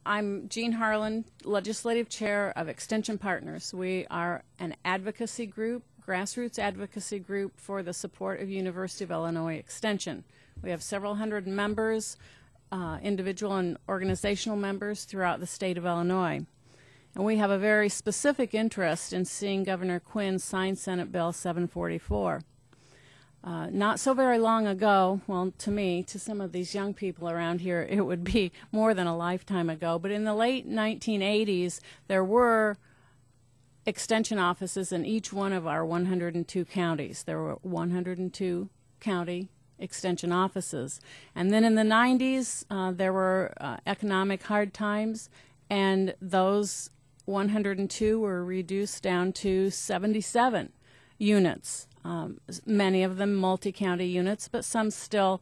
I'm Jean Harlan, Legislative Chair of Extension Partners. We are an advocacy group, grassroots advocacy group for the support of University of Illinois Extension. We have several hundred members, individual and organizational members throughout the state of Illinois. And we have a very specific interest in seeing Governor Quinn sign Senate Bill 744. Not so very long ago, well, to me, to some of these young people around here, it would be more than a lifetime ago, but in the late 1980s, there were extension offices in each one of our 102 counties. There were 102 county extension offices. And then in the 90s, there were economic hard times, and those 102 were reduced down to 77 units. Many of them multi-county units, but some still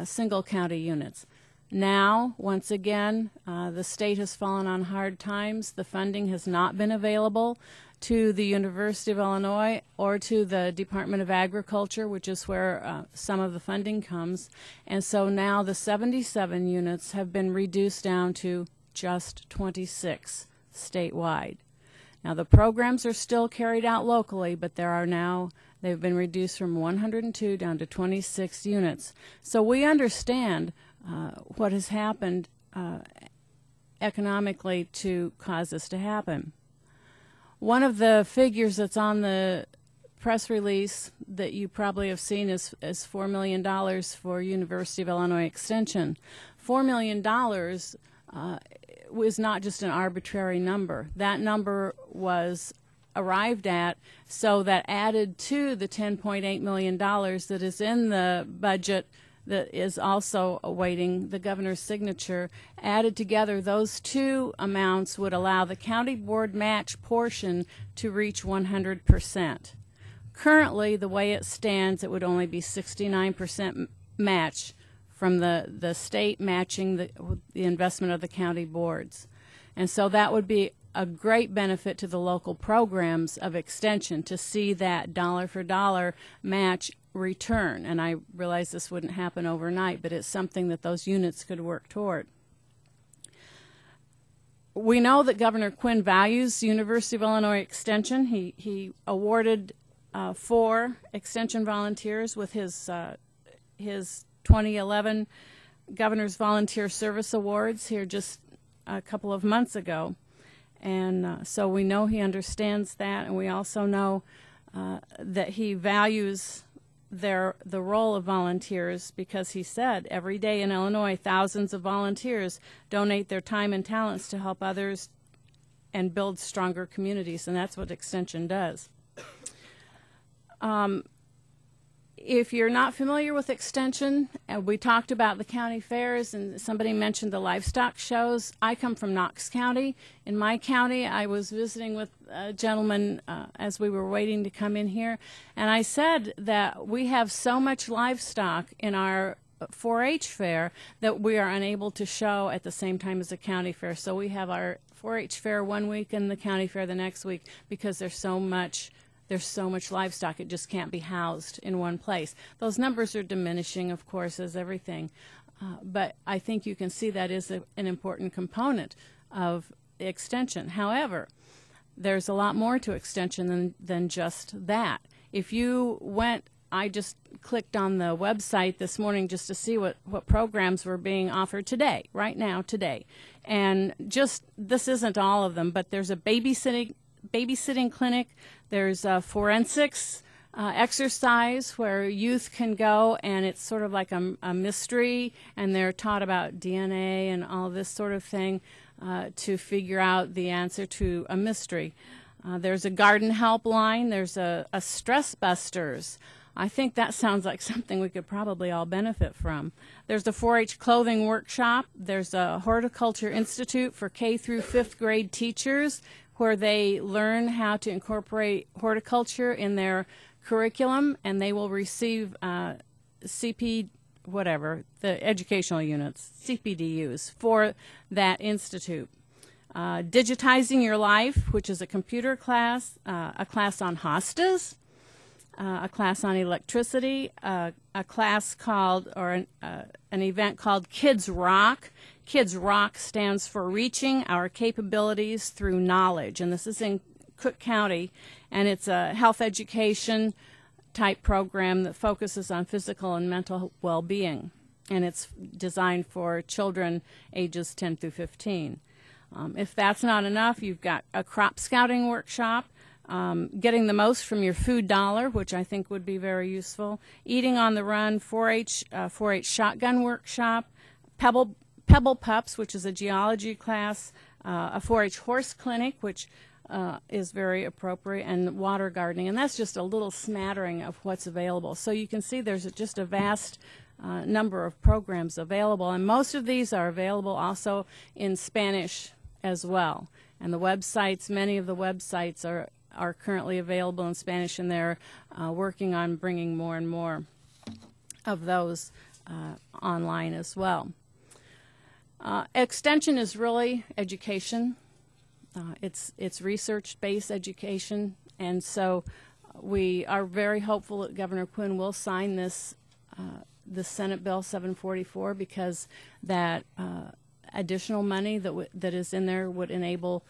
single-county units. Now, once again, the state has fallen on hard times. The funding has not been available to the University of Illinois or to the Department of Agriculture, which is where some of the funding comes. And so now the 77 units have been reduced down to just 26 statewide. Now, the programs are still carried out locally, but they've been reduced from 102 down to 26 units. So we understand what has happened economically to cause this to happen. One of the figures that's on the press release that you probably have seen is $4 million for University of Illinois Extension. $4 million was not just an arbitrary number. That number was arrived at so that added to the $10.8 million that is in the budget that is also awaiting the governor's signature, added together, those two amounts would allow the county board match portion to reach 100%. Currently, the way it stands, it would only be 69% match from the state matching the investment of the county boards. And so that would be a great benefit to the local programs of extension to see that dollar for dollar match return. And I realize this wouldn't happen overnight, but it's something that those units could work toward. We know that Governor Quinn values University of Illinois Extension. He awarded 4 extension volunteers with his 2011 Governor's Volunteer Service Awards here just a couple of months ago. And so we know he understands that, and we also know that he values the role of volunteers, because he said every day in Illinois thousands of volunteers donate their time and talents to help others and build stronger communities, and that's what Extension does. If you're not familiar with Extension, we talked about the county fairs, and somebody mentioned the livestock shows. I come from Knox County. In my county, I was visiting with a gentleman as we were waiting to come in here, and I said that we have so much livestock in our 4-H fair that we are unable to show at the same time as the county fair. So we have our 4-H fair one week and the county fair the next week because there's so much livestock, it just can't be housed in one place. Those numbers are diminishing, of course, as everything. But I think you can see that is an important component of Extension. However, there's a lot more to Extension than just that. If you went, I just clicked on the website this morning just to see what programs were being offered today, right now, today. And just, this isn't all of them, but there's a babysitting clinic, there's a forensics exercise where youth can go, and it's sort of like a mystery, and they're taught about DNA and all this sort of thing to figure out the answer to a mystery. There's a garden helpline, there's a Stress Busters. I think that sounds like something we could probably all benefit from. There's the 4-H clothing workshop. There's a Horticulture Institute for K through 5th grade teachers, where they learn how to incorporate horticulture in their curriculum, and they will receive the educational units, CPDUs, for that institute. Digitizing Your Life, which is a computer class, a class on hostas, a class on electricity, a class called, or an event called Kids Rock. Kids Rock stands for Reaching Our Capabilities Through Knowledge, and this is in Cook County, and it's a health education type program that focuses on physical and mental well-being, and it's designed for children ages 10 through 15. If that's not enough, you've got a crop scouting workshop, getting the most from your food dollar, which I think would be very useful, eating on the run, 4-H shotgun workshop, Pebble Pups, which is a geology class, a 4-H horse clinic, which is very appropriate, and water gardening. And that's just a little smattering of what's available. So you can see there's just a vast number of programs available, and most of these are available also in Spanish as well. And the websites, many of the websites are currently available in Spanish, and they're working on bringing more and more of those online as well. Extension is really education. It's research-based education, and so we are very hopeful that Governor Quinn will sign this Senate Bill 744, because that additional money that is in there would enable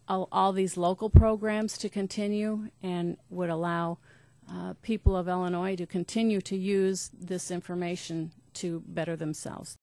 all these local programs to continue, and would allow people of Illinois to continue to use this information to better themselves.